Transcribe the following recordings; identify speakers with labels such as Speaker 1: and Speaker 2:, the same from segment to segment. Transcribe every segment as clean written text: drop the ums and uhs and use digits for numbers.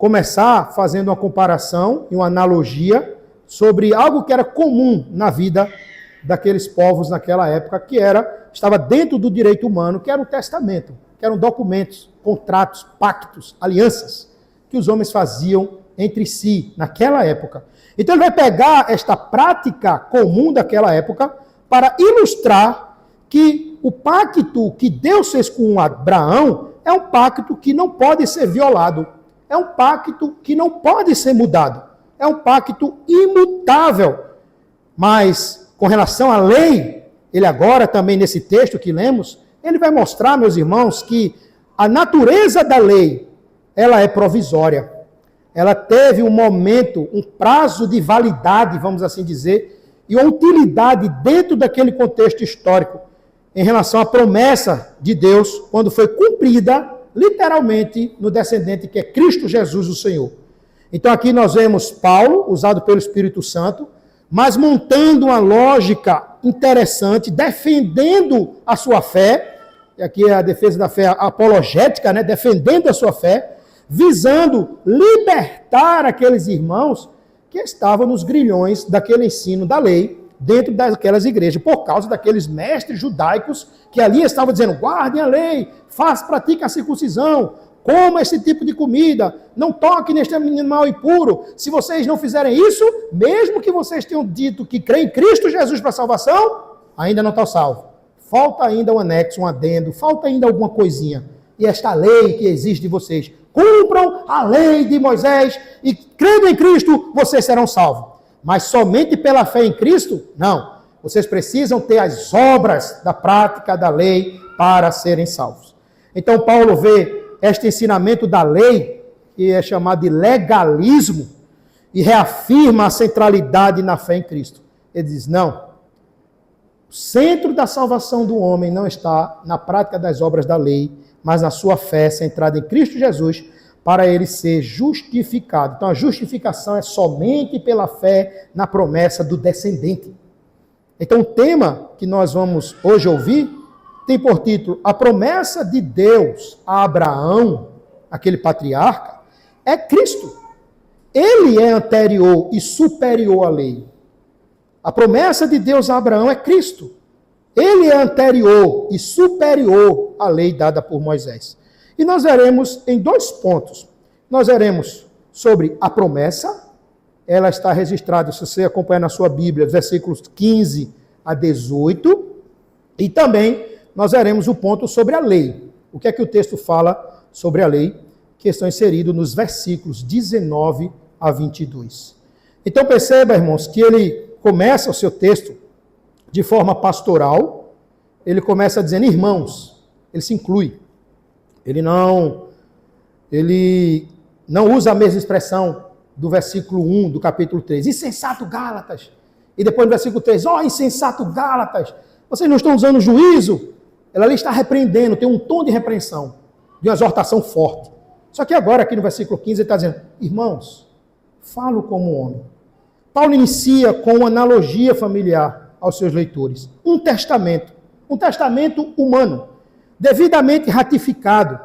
Speaker 1: começar fazendo uma comparação e uma analogia sobre algo que era comum na vida daqueles povos naquela época, que estava dentro do direito humano, que era o testamento, que eram documentos, contratos, pactos, alianças, que os homens faziam entre si naquela época. Então ele vai pegar esta prática comum daquela época para ilustrar que o pacto que Deus fez com Abraão é um pacto que não pode ser violado, é um pacto que não pode ser mudado, é um pacto imutável. Mas com relação à lei, ele agora também nesse texto que lemos, ele vai mostrar, meus irmãos, que a natureza da lei, ela é provisória. Ela teve um momento, um prazo de validade, vamos assim dizer, e uma utilidade dentro daquele contexto histórico, em relação à promessa de Deus, quando foi cumprida, literalmente, no descendente que é Cristo Jesus, o Senhor. Então aqui nós vemos Paulo, usado pelo Espírito Santo, mas montando uma lógica interessante, defendendo a sua fé, e aqui é a defesa da fé apologética, né? Defendendo a sua fé, visando libertar aqueles irmãos que estavam nos grilhões daquele ensino da lei, dentro daquelas igrejas, por causa daqueles mestres judaicos que ali estavam dizendo, guardem a lei, pratiquem a circuncisão, coma esse tipo de comida, não toque neste animal impuro. Se vocês não fizerem isso, mesmo que vocês tenham dito que creem em Cristo Jesus para a salvação, ainda não está salvo. Falta ainda um anexo, um adendo, falta ainda alguma coisinha. E esta lei que existe de vocês, cumpram a lei de Moisés e crendo em Cristo, vocês serão salvos. Mas somente pela fé em Cristo? Não. Vocês precisam ter as obras da prática da lei para serem salvos. Então Paulo vê este ensinamento da lei, que é chamado de legalismo, e reafirma a centralidade na fé em Cristo. Ele diz, não, o centro da salvação do homem não está na prática das obras da lei, mas na sua fé centrada em Cristo Jesus, para ele ser justificado. Então a justificação é somente pela fé na promessa do descendente. Então o tema que nós vamos hoje ouvir tem por título a promessa de Deus a Abraão, aquele patriarca, é Cristo. Ele é anterior e superior à lei. A promessa de Deus a Abraão é Cristo. Ele é anterior e superior à lei dada por Moisés. E nós veremos em 2 pontos. Nós veremos sobre a promessa, ela está registrada, se você acompanhar na sua Bíblia, versículos 15 a 18, e também nós veremos o ponto sobre a lei. O que é que o texto fala sobre a lei, que estão inseridos nos versículos 19 a 22. Então perceba, irmãos, que ele começa o seu texto de forma pastoral, ele começa dizendo irmãos, ele se inclui. Ele não usa a mesma expressão do versículo 1 do capítulo 3. Insensato Gálatas. E depois no versículo 3, insensato Gálatas. Vocês não estão usando juízo? Ela ali está repreendendo, tem um tom de repreensão, de uma exortação forte. Só que agora aqui no versículo 15 ele está dizendo, irmãos, falo como homem. Paulo inicia com uma analogia familiar aos seus leitores. Um testamento humano, devidamente ratificado.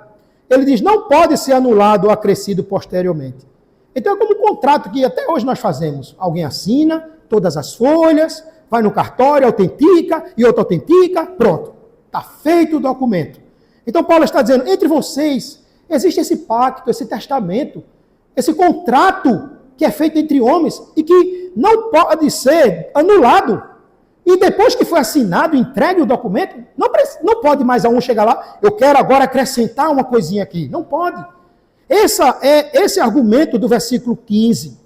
Speaker 1: Ele diz, não pode ser anulado ou acrescido posteriormente. Então é como um contrato que até hoje nós fazemos. Alguém assina todas as folhas, vai no cartório, autentica, e outro autentica, pronto. Está feito o documento. Então Paulo está dizendo, entre vocês, existe esse pacto, esse testamento, esse contrato que é feito entre homens e que não pode ser anulado. E depois que foi assinado, entregue o documento, não pode mais um chegar lá, eu quero agora acrescentar uma coisinha aqui. Não pode. Esse argumento do versículo 15.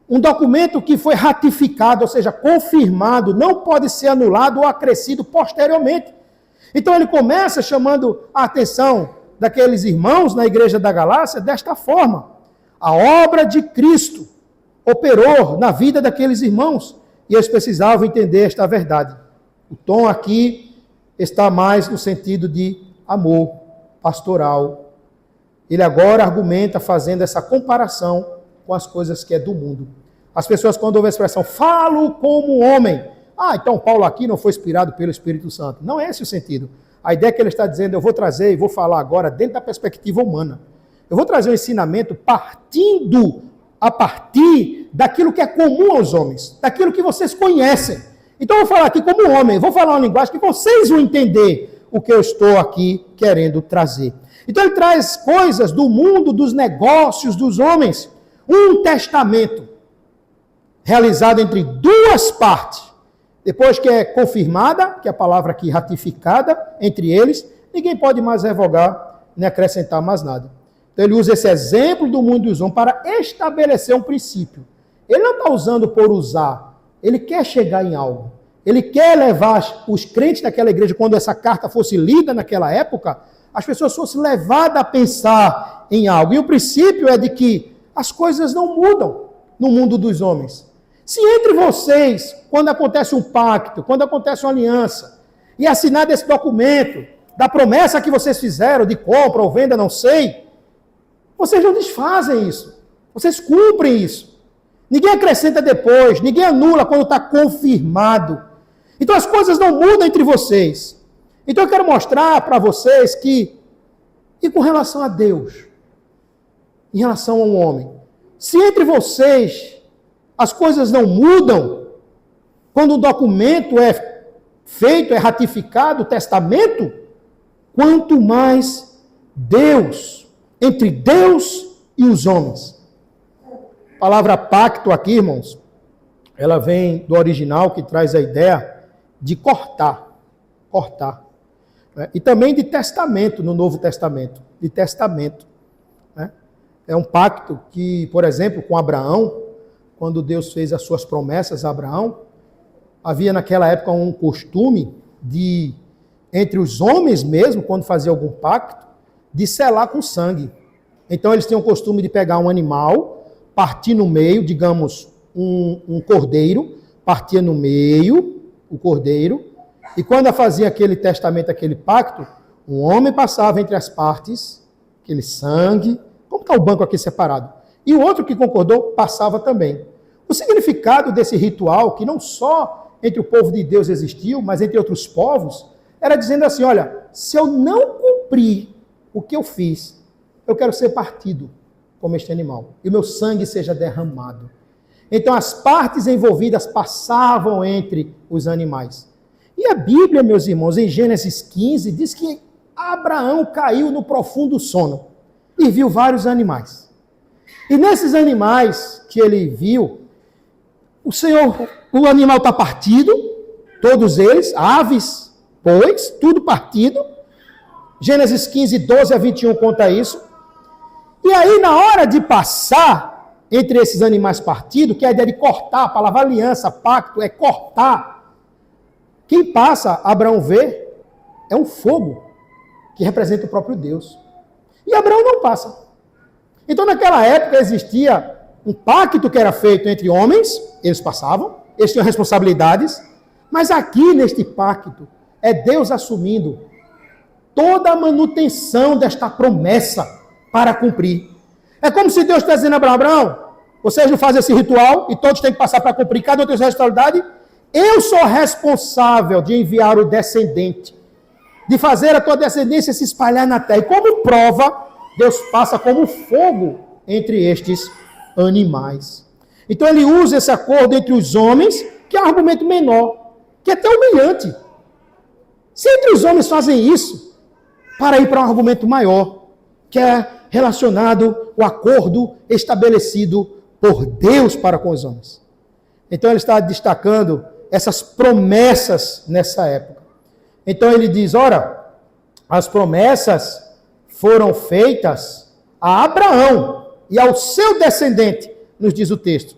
Speaker 1: Um documento que foi ratificado, ou seja, confirmado, não pode ser anulado ou acrescido posteriormente. Então ele começa chamando a atenção daqueles irmãos na igreja da Galácia desta forma. A obra de Cristo operou na vida daqueles irmãos e eles precisavam entender esta verdade. O tom aqui está mais no sentido de amor pastoral. Ele agora argumenta fazendo essa comparação com as coisas que é do mundo. As pessoas quando ouvem a expressão, falo como homem. Então Paulo aqui não foi inspirado pelo Espírito Santo. Não é esse o sentido. A ideia que ele está dizendo, eu vou trazer e vou falar agora dentro da perspectiva humana. eu vou trazer um ensinamento a partir daquilo que é comum aos homens, daquilo que vocês conhecem. Então eu vou falar aqui como homem, vou falar uma linguagem que vocês vão entender o que eu estou aqui querendo trazer. Então ele traz coisas do mundo, dos negócios, dos homens. Um testamento realizado entre duas partes. Depois que é confirmada, que é a palavra aqui ratificada entre eles, ninguém pode mais revogar nem acrescentar mais nada. Então ele usa esse exemplo do mundo dos homens para estabelecer um princípio. Ele não está usando por usar, ele quer chegar em algo. Ele quer levar os crentes daquela igreja, quando essa carta fosse lida naquela época, as pessoas fossem levadas a pensar em algo. E o princípio é de que as coisas não mudam no mundo dos homens. Se entre vocês, quando acontece um pacto, quando acontece uma aliança, e assinado esse documento, da promessa que vocês fizeram, de compra ou venda, não sei, vocês não desfazem isso. Vocês cumprem isso. Ninguém acrescenta depois, ninguém anula quando está confirmado. Então as coisas não mudam entre vocês. Então eu quero mostrar para vocês que, e com relação a Deus, em relação a um homem, se entre vocês as coisas não mudam, quando o documento é feito, é ratificado, o testamento, quanto mais Deus, entre Deus e os homens. A palavra pacto aqui, irmãos, ela vem do original, que traz a ideia de cortar. Cortar. E também de testamento, no Novo Testamento. De testamento. É um pacto que, por exemplo, com Abraão, quando Deus fez as suas promessas a Abraão, havia naquela época um costume de, entre os homens mesmo, quando fazia algum pacto, de selar com sangue. Então eles tinham o costume de pegar um animal, partir no meio, digamos, um cordeiro, partia no meio o cordeiro, e quando fazia aquele testamento, aquele pacto, um homem passava entre as partes, aquele sangue, como está o banco aqui separado, e o outro que concordou passava também. O significado desse ritual, que não só entre o povo de Deus existiu, mas entre outros povos, era dizendo assim, olha, se eu não cumprir o que eu fiz, eu quero ser partido como este animal, e o meu sangue seja derramado. Então as partes envolvidas passavam entre os animais. E a Bíblia, meus irmãos, em Gênesis 15, diz que Abraão caiu no profundo sono e viu vários animais. E nesses animais que ele viu, o animal está partido, todos eles, aves, bois, tudo partido. Gênesis 15, 12 a 21 conta isso. E aí, na hora de passar entre esses animais partidos, que é a ideia de cortar, a palavra aliança, pacto, é cortar. Quem passa, Abraão vê, é um fogo que representa o próprio Deus. E Abraão não passa. Então, naquela época, existia um pacto que era feito entre homens, eles passavam, eles tinham responsabilidades, mas aqui, neste pacto, é Deus assumindo toda a manutenção desta promessa para cumprir. É como se Deus está dizendo a Abraão, vocês não fazem esse ritual e todos têm que passar para cumprir, cada um tem sua responsabilidade. Eu sou responsável de enviar o descendente, de fazer a tua descendência se espalhar na terra. E como prova, Deus passa como fogo entre estes animais. Então ele usa esse acordo entre os homens, que é um argumento menor, que é até humilhante. Se entre os homens fazem isso, para ir para um argumento maior, que é relacionado ao acordo estabelecido por Deus para com os homens. Então ele está destacando essas promessas nessa época. Então ele diz, ora, as promessas foram feitas a Abraão e ao seu descendente, nos diz o texto.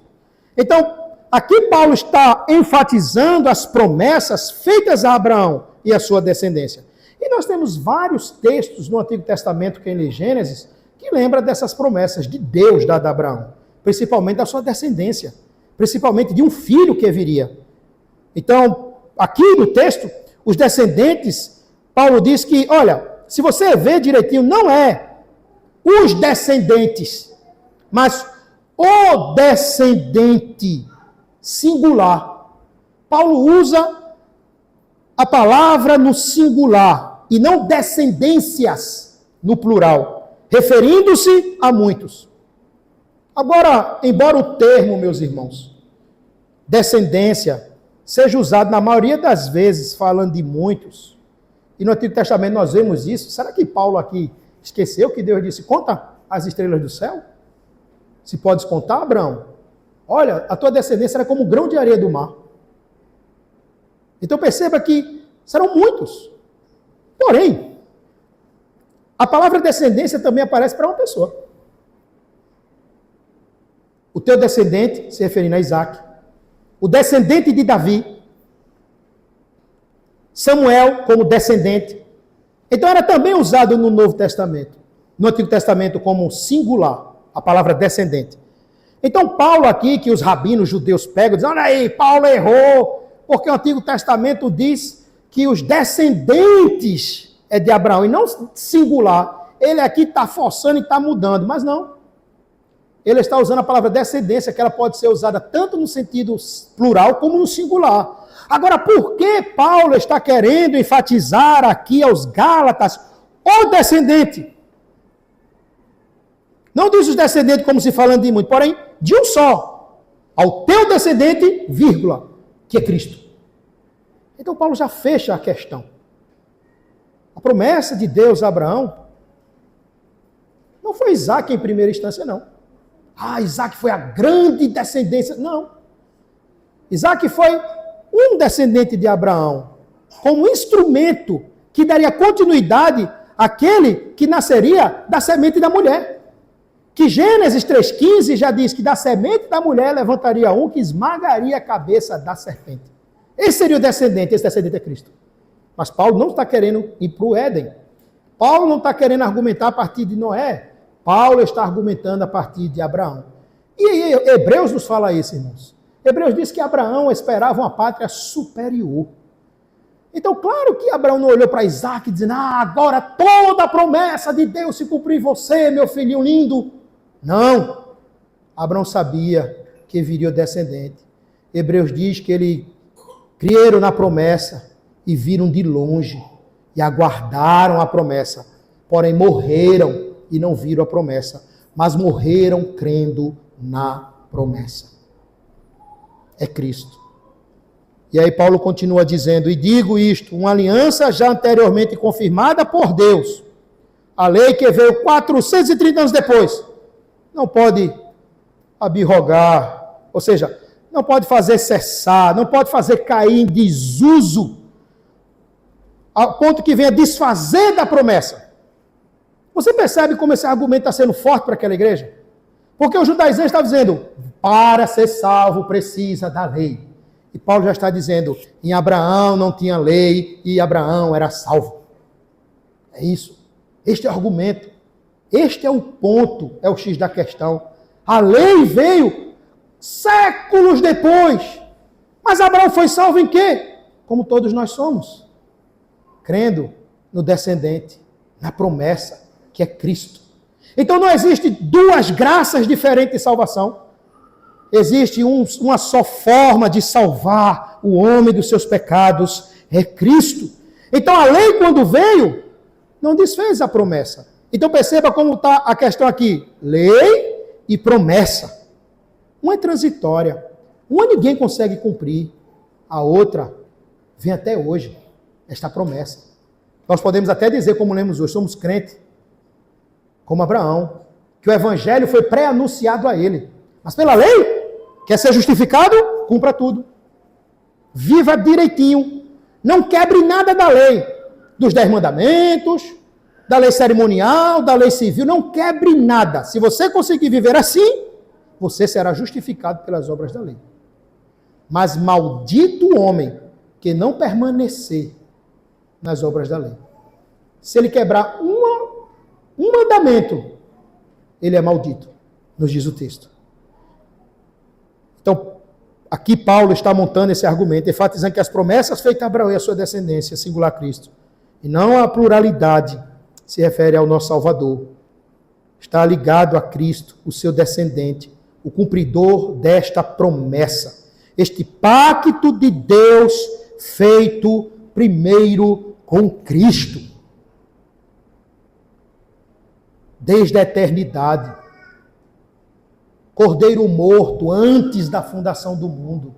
Speaker 1: Então, aqui Paulo está enfatizando as promessas feitas a Abraão e a sua descendência. E nós temos vários textos no Antigo Testamento, que lê Gênesis, que lembra dessas promessas de Deus dada a Abraão, principalmente da sua descendência, principalmente de um filho que viria. Então, aqui no texto, os descendentes, Paulo diz que, olha, se você ver direitinho, não é os descendentes, mas o descendente singular. Paulo usa a palavra no singular e não descendências no plural. referindo-se a muitos. Agora, embora o termo, meus irmãos, descendência, seja usado na maioria das vezes falando de muitos, e no Antigo Testamento nós vemos isso, será que Paulo aqui esqueceu que Deus disse, conta as estrelas do céu? Se podes contar, Abraão? Olha, a tua descendência era como o grão de areia do mar. Então perceba que serão muitos. Porém, a palavra descendência também aparece para uma pessoa. O teu descendente, se referindo a Isaac, o descendente de Davi, Samuel como descendente. Então era também usado no Novo Testamento, no Antigo Testamento como singular, a palavra descendente. Então Paulo aqui, que os rabinos judeus pegam, dizem, olha aí, Paulo errou, porque o Antigo Testamento diz que os descendentes é de Abraão, e não singular. Ele aqui está forçando e está mudando, mas não. Ele está usando a palavra descendência, que ela pode ser usada tanto no sentido plural como no singular. Agora, por que Paulo está querendo enfatizar aqui aos Gálatas o descendente? Não diz os descendentes como se falando de muito, porém, de um só. Ao teu descendente, vírgula, que é Cristo. Então, Paulo já fecha a questão. A promessa de Deus a Abraão não foi Isaac em primeira instância, não. Isaac foi a grande descendência. Não. Isaac foi um descendente de Abraão, como instrumento que daria continuidade àquele que nasceria da semente da mulher. Que Gênesis 3,15 já diz que da semente da mulher levantaria um que esmagaria a cabeça da serpente. Esse seria o descendente, esse descendente é Cristo. Mas Paulo não está querendo ir para o Éden. Paulo não está querendo argumentar a partir de Noé. Paulo está argumentando a partir de Abraão. E Hebreus nos fala isso, irmãos. Hebreus diz que Abraão esperava uma pátria superior. Então, claro que Abraão não olhou para Isaac dizendo, agora toda a promessa de Deus se cumpriu em você, meu filhinho lindo. Não. Abraão sabia que viria o descendente. Hebreus diz que eles creram na promessa e viram de longe e aguardaram a promessa. Porém, morreram e não viram a promessa, mas morreram crendo na promessa. É Cristo. E aí Paulo continua dizendo, e digo isto, uma aliança já anteriormente confirmada por Deus, a lei que veio 430 anos depois, não pode abrogar, ou seja, não pode fazer cessar, não pode fazer cair em desuso, ao ponto que venha desfazer da promessa. Você percebe como esse argumento está sendo forte para aquela igreja? Porque o judaizante está dizendo, para ser salvo precisa da lei. E Paulo já está dizendo, em Abraão não tinha lei e Abraão era salvo. É isso. Este é o argumento. Este é o ponto, é o X da questão. A lei veio séculos depois. Mas Abraão foi salvo em quê? Como todos nós somos. Crendo no descendente, na promessa, que é Cristo. Então não existe duas graças diferentes de salvação. Existe uma só forma de salvar o homem dos seus pecados, é Cristo. Então a lei, quando veio, não desfez a promessa. Então perceba como está a questão aqui. Lei e promessa. Uma é transitória. Uma ninguém consegue cumprir. A outra vem até hoje. Esta promessa. Nós podemos até dizer, como lemos hoje, somos crentes, como Abraão, que o evangelho foi pré-anunciado a ele. Mas pela lei, quer ser justificado? Cumpra tudo. Viva direitinho. Não quebre nada da lei. Dos 10 mandamentos, da lei cerimonial, da lei civil. Não quebre nada. Se você conseguir viver assim, você será justificado pelas obras da lei. Mas maldito o homem que não permanecer nas obras da lei. Se ele quebrar um mandamento, ele é maldito, nos diz o texto. Então, aqui Paulo está montando esse argumento, enfatizando que as promessas feitas a Abraão e a sua descendência, singular Cristo, e não a pluralidade, se refere ao nosso Salvador. Está ligado a Cristo, o seu descendente, o cumpridor desta promessa. Este pacto de Deus feito primeiro com Cristo. desde a eternidade. Cordeiro morto antes da fundação do mundo.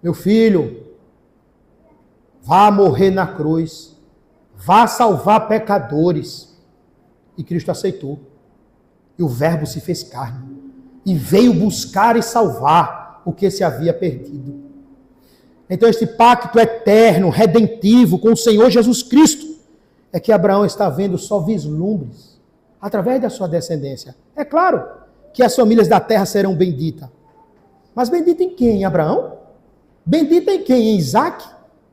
Speaker 1: Meu filho, vá morrer na cruz, vá salvar pecadores. E Cristo aceitou. E o Verbo se fez carne e veio buscar e salvar o que se havia perdido. Então este pacto eterno, redentivo com o Senhor Jesus Cristo, é que Abraão está vendo só vislumbres, através da sua descendência. É claro que as famílias da terra serão benditas. Mas bendita em quem? Em Abraão? Bendita em quem? Em Isaac?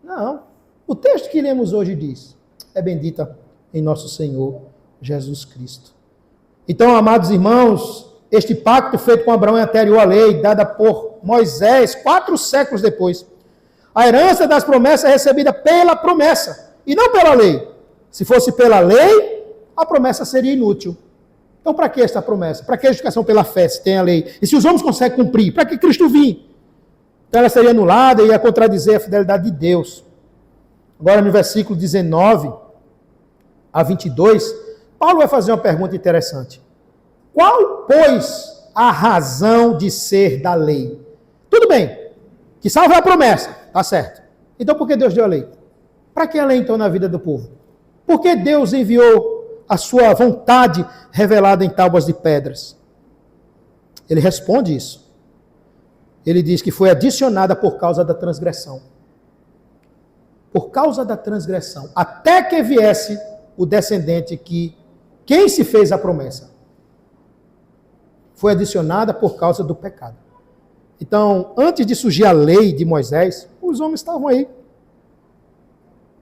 Speaker 1: Não. O texto que lemos hoje diz, é bendita em nosso Senhor Jesus Cristo. Então, amados irmãos, este pacto feito com Abraão é anterior à lei, dada por Moisés, 4 séculos depois. A herança das promessas é recebida pela promessa, e não pela lei. Se fosse pela lei, a promessa seria inútil. Então, para que esta promessa? Para que a justificação pela fé, se tem a lei? E se os homens conseguem cumprir, para que Cristo vir? Então, ela seria anulada e ia contradizer a fidelidade de Deus. Agora, no versículo 19 a 22, Paulo vai fazer uma pergunta interessante. Qual, pois, a razão de ser da lei? Tudo bem, que salva a promessa, tá certo. Então, por que Deus deu a lei? Para que a lei, então, na vida do povo? Por que Deus enviou a sua vontade revelada em tábuas de pedras? Ele responde isso. Ele diz que foi adicionada por causa da transgressão. Por causa da transgressão. Até que viesse o descendente que, quem se fez a promessa, foi adicionada por causa do pecado. Então, antes de surgir a lei de Moisés, os homens estavam aí,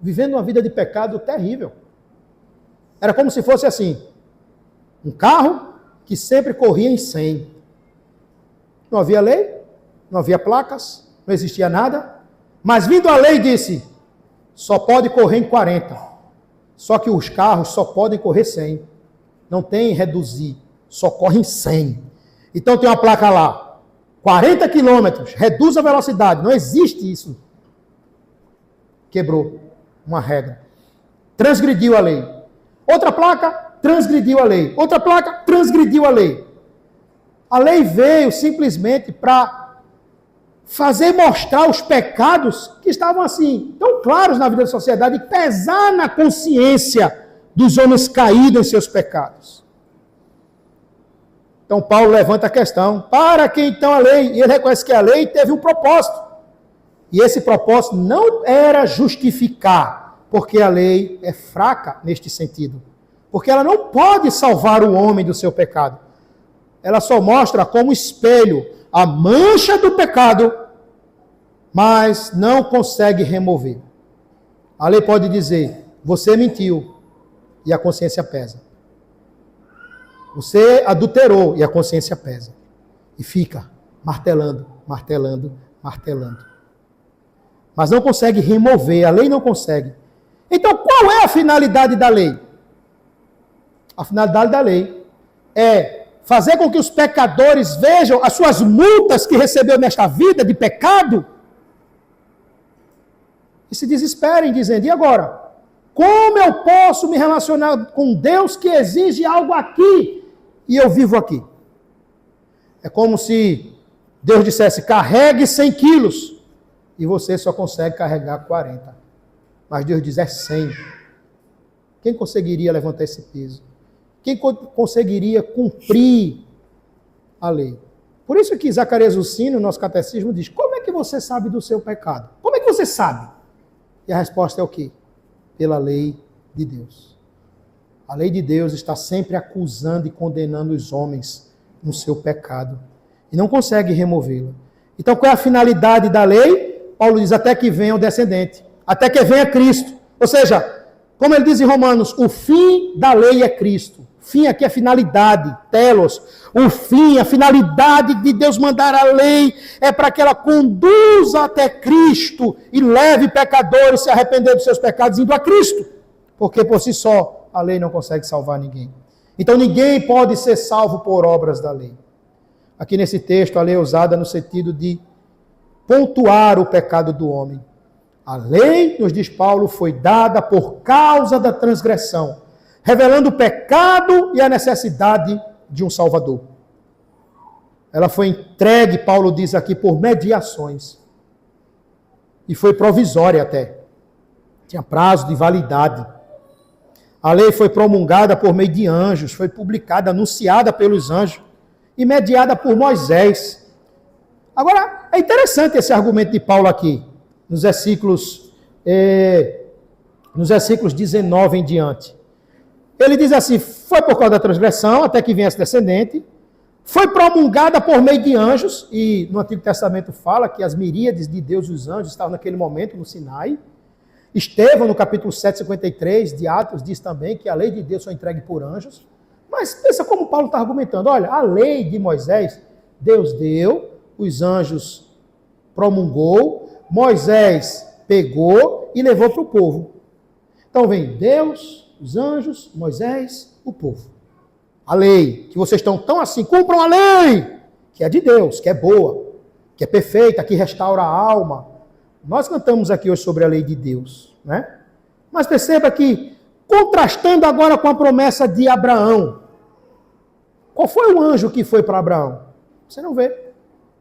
Speaker 1: vivendo uma vida de pecado terrível. Era como se fosse assim, um carro que sempre corria em 100. Não havia lei, não havia placas, não existia nada, mas vindo a lei disse, só pode correr em 40. Só que os carros só podem correr 100. Não tem reduzir, só corre em 100. Então tem uma placa lá, 40 quilômetros, reduz a velocidade. Não existe isso. Quebrou uma regra. Transgrediu a lei. Outra placa, transgrediu a lei. Outra placa, transgrediu a lei. A lei veio simplesmente para fazer mostrar os pecados que estavam assim, tão claros na vida da sociedade, e pesar na consciência dos homens caídos em seus pecados. Então Paulo levanta a questão, para que então a lei? E ele reconhece que a lei teve um propósito. E esse propósito não era justificar, porque a lei é fraca neste sentido. Porque ela não pode salvar o homem do seu pecado. Ela só mostra como espelho a mancha do pecado, mas não consegue remover. A lei pode dizer, você mentiu, e a consciência pesa. Você adulterou, e a consciência pesa. E fica martelando, martelando, martelando. Mas não consegue remover, a lei não consegue. Então, qual é a finalidade da lei? A finalidade da lei é fazer com que os pecadores vejam as suas multas que recebeu nesta vida de pecado e se desesperem, dizendo, e agora? Como eu posso me relacionar com Deus que exige algo aqui e eu vivo aqui? É como se Deus dissesse, carregue 100 quilos e você só consegue carregar 40. Mas Deus diz, é 100. Quem conseguiria levantar esse peso? Quem conseguiria cumprir a lei? Por isso que Zacarias Ursino, nosso catecismo, diz, como é que você sabe do seu pecado? Como é que você sabe? E a resposta é o quê? Pela lei de Deus. A lei de Deus está sempre acusando e condenando os homens no seu pecado. E não consegue removê-la. Então qual é a finalidade da lei? Paulo diz, até que venha o descendente. Até que venha Cristo. Ou seja, como ele diz em Romanos, o fim da lei é Cristo. Fim aqui é finalidade, telos. O fim, a finalidade de Deus mandar a lei é para que ela conduza até Cristo e leve pecadores a se arrepender dos seus pecados indo a Cristo. Porque por si só a lei não consegue salvar ninguém. Então ninguém pode ser salvo por obras da lei. Aqui nesse texto a lei é usada no sentido de pontuar o pecado do homem. A lei, nos diz Paulo, foi dada por causa da transgressão, revelando o pecado e a necessidade de um Salvador. Ela foi entregue, Paulo diz aqui, por mediações. E foi provisória até. Tinha prazo de validade. A lei foi promulgada por meio de anjos, foi publicada, anunciada pelos anjos e mediada por Moisés. Agora, é interessante esse argumento de Paulo aqui, nos versículos 19 em diante. Ele diz assim, foi por causa da transgressão, até que viesse descendente, foi promulgada por meio de anjos, e no Antigo Testamento fala que as miríades de Deus e os anjos estavam naquele momento no Sinai. Estevão, no capítulo 7:53 de Atos, diz também que a lei de Deus foi entregue por anjos. Mas pensa como Paulo está argumentando. Olha, a lei de Moisés, Deus deu, os anjos promulgou, Moisés pegou e levou para o povo. Então vem Deus, os anjos, Moisés, o povo. A lei, que vocês estão tão assim, cumpram a lei, que é de Deus, que é boa, que é perfeita, que restaura a alma. Nós cantamos aqui hoje sobre a lei de Deus, né? Mas perceba que, contrastando agora com a promessa de Abraão, qual foi o anjo que foi para Abraão? Você não vê.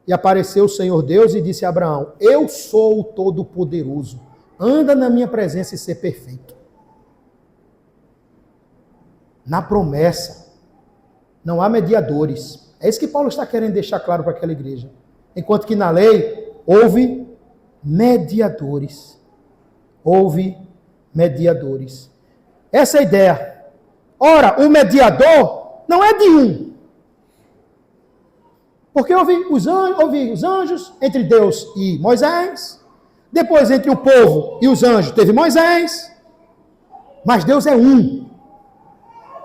Speaker 1: E apareceu o Senhor Deus e disse a Abraão, eu sou o Todo-Poderoso, anda na minha presença e ser perfeito. Na promessa, não há mediadores. É isso que Paulo está querendo deixar claro para aquela igreja. Enquanto que na lei, houve mediadores. Houve mediadores. Essa é a ideia. Ora, o mediador não é de um. Porque houve os anjos entre Deus e Moisés. Depois, entre o povo e os anjos, teve Moisés. Mas Deus é um.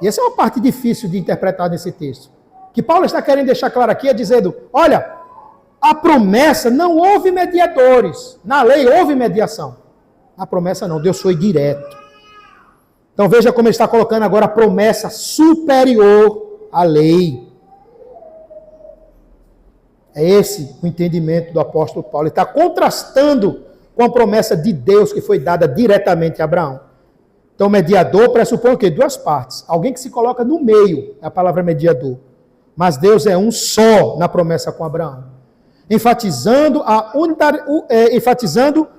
Speaker 1: E essa é uma parte difícil de interpretar nesse texto. Que Paulo está querendo deixar claro aqui, é dizendo, olha, a promessa não houve mediadores. Na lei houve mediação. Na promessa não, Deus foi direto. Então veja como ele está colocando agora a promessa superior à lei. É esse o entendimento do apóstolo Paulo. Ele está contrastando com a promessa de Deus que foi dada diretamente a Abraão. Então, mediador pressupõe o quê? Duas partes. Alguém que se coloca no meio, é a palavra mediador. Mas Deus é um só na promessa com Abraão. Enfatizando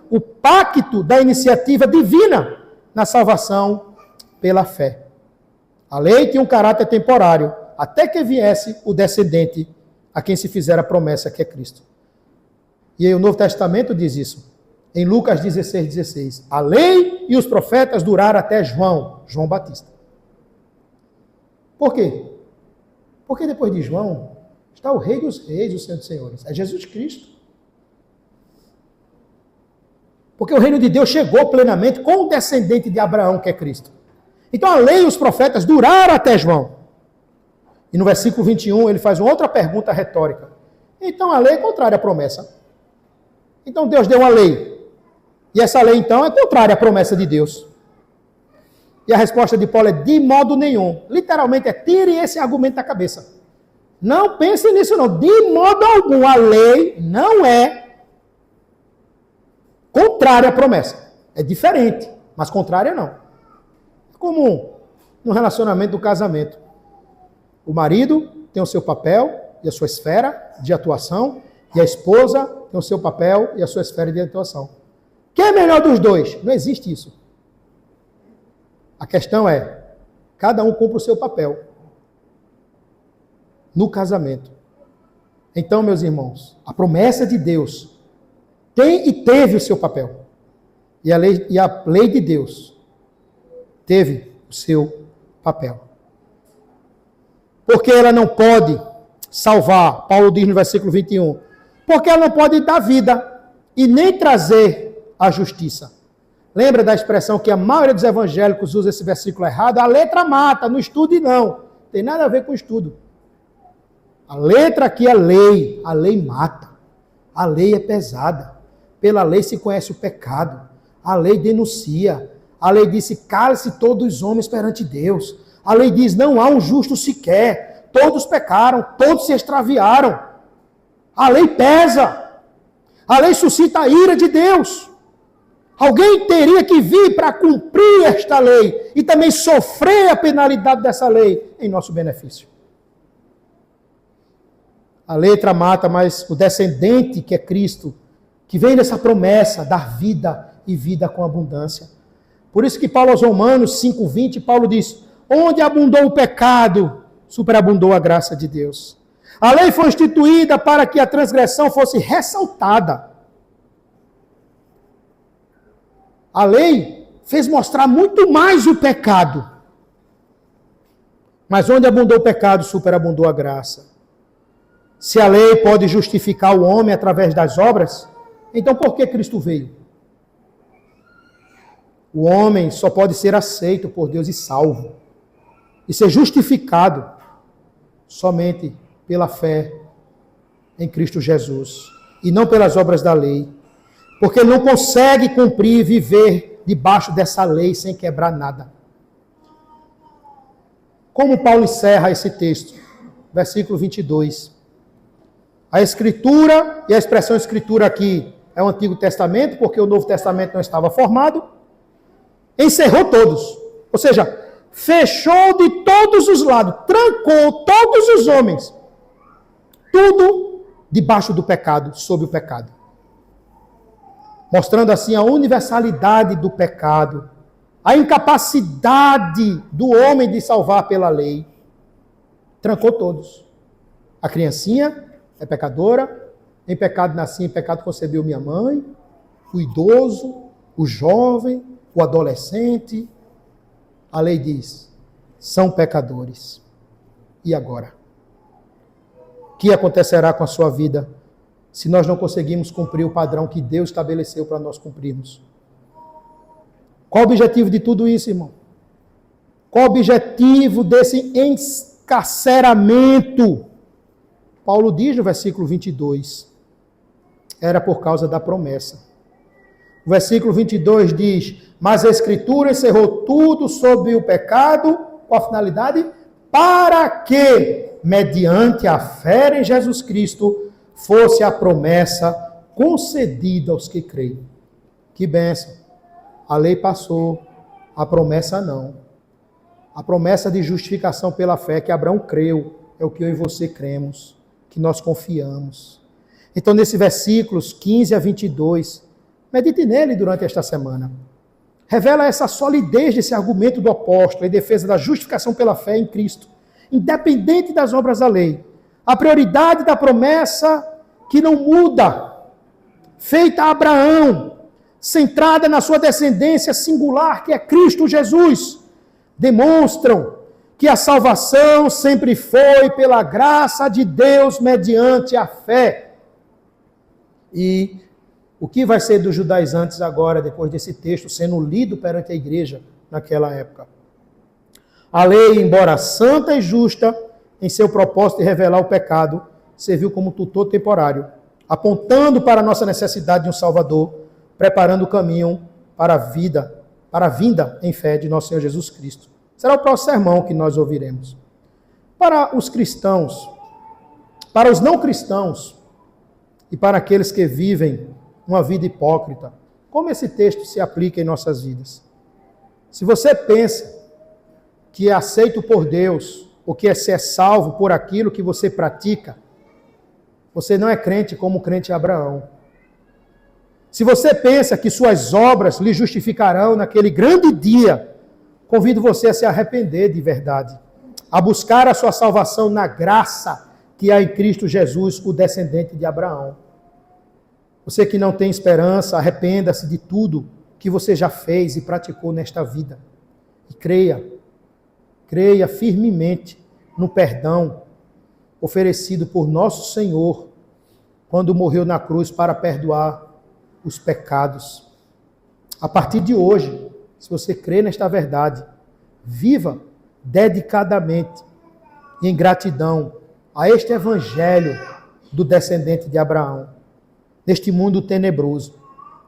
Speaker 1: o pacto da iniciativa divina na salvação pela fé. A lei tinha um caráter temporário, até que viesse o descendente a quem se fizera a promessa, que é Cristo. E aí o Novo Testamento diz isso. Em Lucas 16:16, a lei e os profetas duraram até João Batista. Por quê? Porque depois de João está o Rei dos Reis, o Senhor dos Senhores. É Jesus Cristo. Porque o reino de Deus chegou plenamente com o descendente de Abraão, que é Cristo. Então a lei e os profetas duraram até João. E no versículo 21 ele faz uma outra pergunta retórica. Então a lei é contrária à promessa. Então Deus deu uma lei. E essa lei, então, é contrária à promessa de Deus. E a resposta de Paulo é de modo nenhum. Literalmente é tire esse argumento da cabeça. Não pense nisso não. De modo algum, a lei não é contrária à promessa. É diferente, mas contrária não. É comum no relacionamento do casamento. O marido tem o seu papel e a sua esfera de atuação, e a esposa tem o seu papel e a sua esfera de atuação. Quem é melhor dos dois? Não existe isso. A questão é, cada um cumpre o seu papel no casamento. Então, meus irmãos, a promessa de Deus tem e teve o seu papel. E a lei de Deus teve o seu papel. Porque ela não pode salvar, Paulo diz no versículo 21, porque ela não pode dar vida e nem trazer a justiça. Lembra da expressão que a maioria dos evangélicos usa esse versículo errado? A letra mata, no estudo não. Tem nada a ver com estudo. A letra aqui é lei. A lei mata. A lei é pesada. Pela lei se conhece o pecado. A lei denuncia. A lei diz, cale-se todos os homens perante Deus. A lei diz, não há um justo sequer. Todos pecaram, todos se extraviaram. A lei pesa. A lei suscita a ira de Deus. Alguém teria que vir para cumprir esta lei e também sofrer a penalidade dessa lei em nosso benefício. A letra mata, mas o descendente, que é Cristo, que vem dessa promessa, dar vida e vida com abundância. Por isso que Paulo aos Romanos 5:20, Paulo diz, onde abundou o pecado, superabundou a graça de Deus. A lei foi instituída para que a transgressão fosse ressaltada. A lei fez mostrar muito mais o pecado. Mas onde abundou o pecado, superabundou a graça. Se a lei pode justificar o homem através das obras, então por que Cristo veio? O homem só pode ser aceito por Deus e salvo. E ser justificado somente pela fé em Cristo Jesus. E não pelas obras da lei. Porque ele não consegue cumprir e viver debaixo dessa lei sem quebrar nada. Como Paulo encerra esse texto? Versículo 22. A Escritura, e a expressão Escritura aqui é o Antigo Testamento, porque o Novo Testamento não estava formado, encerrou todos. Ou seja, fechou de todos os lados, trancou todos os homens. Tudo debaixo do pecado, sob o pecado. Mostrando assim a universalidade do pecado, a incapacidade do homem de salvar pela lei. Trancou todos. A criancinha é pecadora, em pecado nasci, em pecado concebeu minha mãe, o idoso, o jovem, o adolescente. A lei diz, são pecadores. E agora? O que acontecerá com a sua vida se nós não conseguimos cumprir o padrão que Deus estabeleceu para nós cumprirmos? Qual o objetivo de tudo isso, irmão? Qual o objetivo desse encarceramento? Paulo diz no versículo 22, era por causa da promessa. O versículo 22 diz, mas a Escritura encerrou tudo sobre o pecado, com a finalidade, para que, mediante a fé em Jesus Cristo, fosse a promessa concedida aos que creem. Que bênção! A lei passou, a promessa não. A promessa de justificação pela fé que Abraão creu, é o que eu e você cremos, que nós confiamos. Então, nesses versículos 15 a 22, medite nele durante esta semana. Revela essa solidez desse argumento do apóstolo em defesa da justificação pela fé em Cristo, independente das obras da lei. A prioridade da promessa que não muda, feita a Abraão, centrada na sua descendência singular, que é Cristo Jesus, demonstram que a salvação sempre foi pela graça de Deus mediante a fé. E o que vai ser dos judaizantes agora, depois desse texto sendo lido perante a igreja naquela época? A lei, embora santa e justa, em seu propósito de revelar o pecado, serviu como tutor temporário, apontando para a nossa necessidade de um Salvador, preparando o caminho para a vinda em fé de nosso Senhor Jesus Cristo. Será o próximo sermão que nós ouviremos. Para os cristãos, para os não cristãos e para aqueles que vivem uma vida hipócrita, como esse texto se aplica em nossas vidas? Se você pensa que é aceito por Deus, ou que é ser salvo por aquilo que você pratica, você não é crente como o crente Abraão. Se você pensa que suas obras lhe justificarão naquele grande dia, convido você a se arrepender de verdade, a buscar a sua salvação na graça que há em Cristo Jesus, o descendente de Abraão. Você que não tem esperança, arrependa-se de tudo que você já fez e praticou nesta vida. E creia firmemente no perdão oferecido por nosso Senhor quando morreu na cruz para perdoar os pecados. A partir de hoje, se você crê nesta verdade, viva dedicadamente em gratidão a este evangelho do descendente de Abraão, neste mundo tenebroso.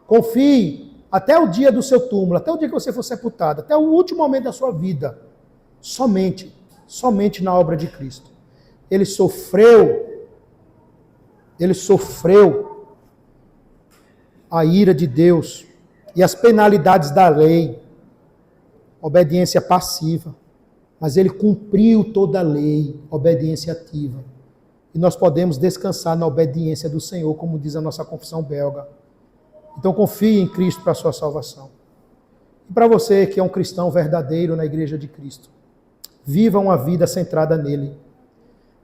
Speaker 1: Confie até o dia do seu túmulo, até o dia que você for sepultado, até o último momento da sua vida, somente na obra de Cristo. Ele sofreu a ira de Deus e as penalidades da lei, obediência passiva. Mas ele cumpriu toda a lei, obediência ativa. E nós podemos descansar na obediência do Senhor, como diz a nossa confissão belga. Então confie em Cristo para a sua salvação. E para você que é um cristão verdadeiro na Igreja de Cristo, viva uma vida centrada nele.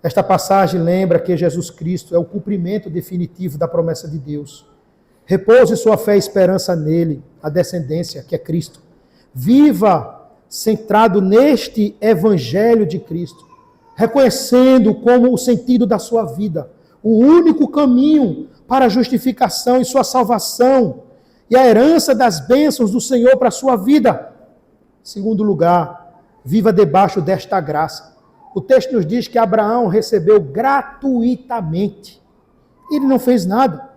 Speaker 1: Esta passagem lembra que Jesus Cristo é o cumprimento definitivo da promessa de Deus. Repouse sua fé e esperança nele, a descendência, que é Cristo. Viva centrado neste Evangelho de Cristo, reconhecendo como o sentido da sua vida, o único caminho para a justificação e sua salvação, e a herança das bênçãos do Senhor para a sua vida. Segundo lugar, viva debaixo desta graça. O texto nos diz que Abraão recebeu gratuitamente. Ele não fez nada.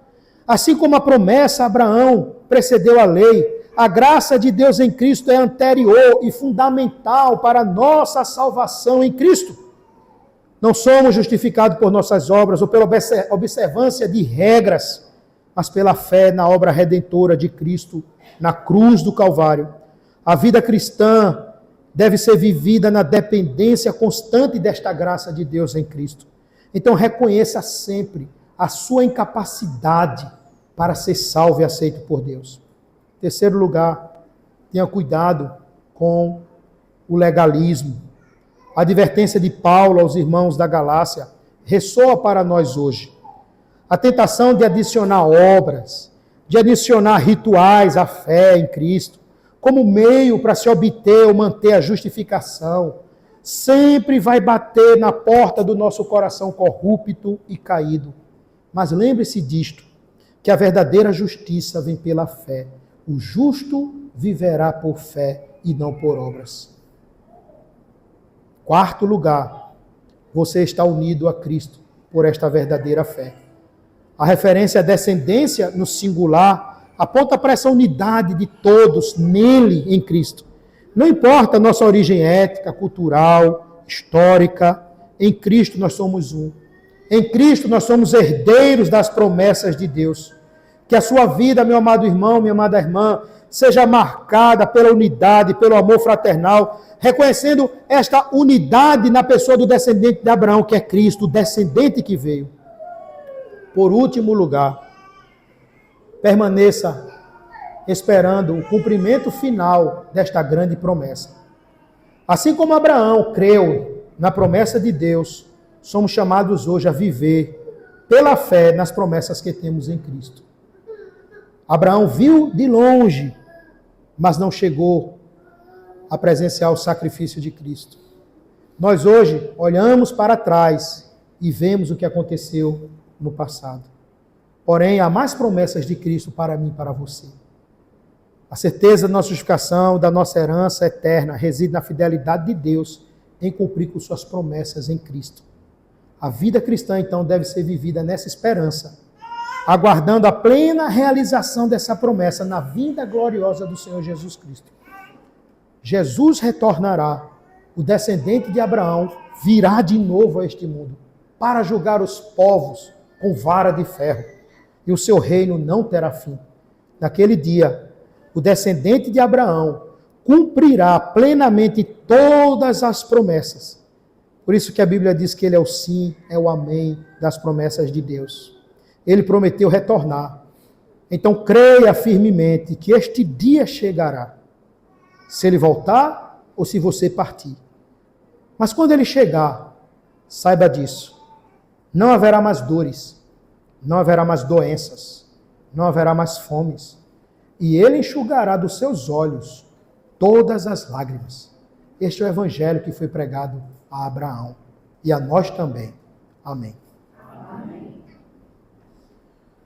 Speaker 1: Assim como a promessa, Abraão precedeu a lei, a graça de Deus em Cristo é anterior e fundamental para a nossa salvação em Cristo. Não somos justificados por nossas obras ou pela observância de regras, mas pela fé na obra redentora de Cristo na cruz do Calvário. A vida cristã deve ser vivida na dependência constante desta graça de Deus em Cristo. Então reconheça sempre a sua incapacidade para ser salvo e aceito por Deus. Terceiro lugar, tenha cuidado com o legalismo. A advertência de Paulo aos irmãos da Galácia ressoa para nós hoje. A tentação de adicionar obras, de adicionar rituais à fé em Cristo, como meio para se obter ou manter a justificação, sempre vai bater na porta do nosso coração corrupto e caído. Mas lembre-se disto, que a verdadeira justiça vem pela fé. O justo viverá por fé e não por obras. Quarto lugar, você está unido a Cristo por esta verdadeira fé. A referência à descendência no singular aponta para essa unidade de todos nele, em Cristo. Não importa a nossa origem étnica, cultural, histórica, em Cristo nós somos um. Em Cristo nós somos herdeiros das promessas de Deus. Que a sua vida, meu amado irmão, minha amada irmã, seja marcada pela unidade, pelo amor fraternal, reconhecendo esta unidade na pessoa do descendente de Abraão, que é Cristo, o descendente que veio. Por último lugar, permaneça esperando o cumprimento final desta grande promessa. Assim como Abraão creu na promessa de Deus, somos chamados hoje a viver pela fé nas promessas que temos em Cristo. Abraão viu de longe, mas não chegou a presenciar o sacrifício de Cristo. Nós hoje olhamos para trás e vemos o que aconteceu no passado. Porém, há mais promessas de Cristo para mim e para você. A certeza da nossa justificação, da nossa herança eterna, reside na fidelidade de Deus em cumprir com suas promessas em Cristo. A vida cristã, então, deve ser vivida nessa esperança, aguardando a plena realização dessa promessa na vinda gloriosa do Senhor Jesus Cristo. Jesus retornará, o descendente de Abraão virá de novo a este mundo para julgar os povos com vara de ferro, e o seu reino não terá fim. Naquele dia, o descendente de Abraão cumprirá plenamente todas as promessas. Por isso que a Bíblia diz que ele é o sim, é o amém das promessas de Deus. Ele prometeu retornar. Então creia firmemente que este dia chegará. Se ele voltar ou se você partir. Mas quando ele chegar, saiba disso. Não haverá mais dores. Não haverá mais doenças. Não haverá mais fomes. E ele enxugará dos seus olhos todas as lágrimas. Este é o evangelho que foi pregado a Abraão. E a nós também. Amém.